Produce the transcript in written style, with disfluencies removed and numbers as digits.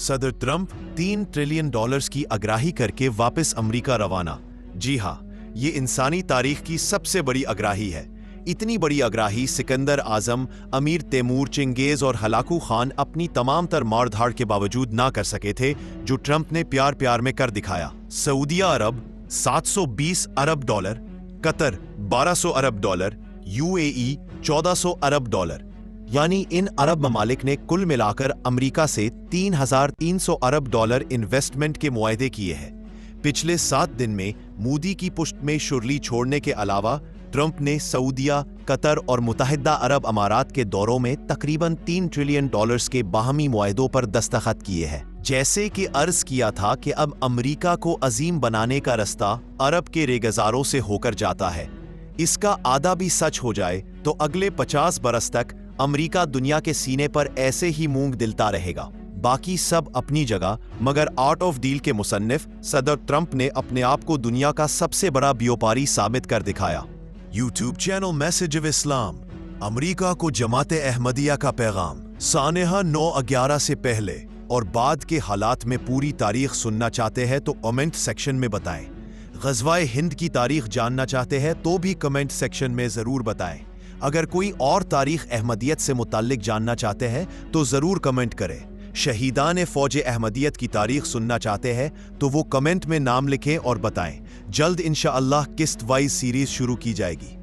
सदर Trump $3 trillion की अग्राही करके वापस अमेरिका रवाना। जी हाँ, ये इंसानी तारीख की सबसे बड़ी अग्राही है। इतनी बड़ी अग्राही सिकंदर आजम, अमीर तैमूर, चंगेज और हलाकू खान अपनी तमाम तर मार धाड़ के बावजूद ना कर सके थे, जो ट्रंप ने प्यार प्यार में कर दिखाया। सऊदिया अरब $720 अरब, कतर $1200 अरब, यूएई $1400 अरब, यानी इन अरब ममालिक ने कुल मिलाकर अमेरिका से $3300 अरब इन्वेस्टमेंट के मुआहदे किए हैं। पिछले 7 दिन में मोदी की पुष्ट में शुरली छोड़ने के अलावा ट्रंप ने सऊदिया, कतर और मुत्तहिदा अरब अमारात के दौरों में तकरीबन $3 ट्रिलियन के बाहमी मुआहदों पर दस्तखत किए हैं। जैसे कि अर्ज किया था कि अब अमेरिका को अजीम बनाने का रास्ता अरब के रेगजारों से होकर जाता है। इसका आधा भी सच हो जाए तो अगले 50 बरस तक अमेरिका दुनिया के सीने पर ऐसे ही मूंग दिलता रहेगा। बाकी सब अपनी जगह, मगर आर्ट ऑफ डील के मुसन्निफ सदर ट्रंप ने अपने आप को दुनिया का सबसे बड़ा व्यापारी साबित कर दिखाया। YouTube channel message of Islam, America को जमाते अहमदिया का पैगाम। सानेहा 9/11 से पहले और बाद के हालात में पूरी तारीख सुनना चाहते हैं तो कमेंट सेक्शन में बताएं। ग़ज़वाए हिंद की तारीख जानना चाहते हैं तो भी कमेंट सेक्शन में ज़रूर बताएं। अगर कोई और तारीख अहमदियत से मुताल्लिक जानना चाहते हैं तो ज़रूर कमेंट करें। शहीदान फ़ौज अहमदियत की तारीख सुनना चाहते हैं तो वो कमेंट में नाम लिखें और बताएं। जल्द इंशाअल्लाह किस्त वाइज सीरीज़ शुरू की जाएगी।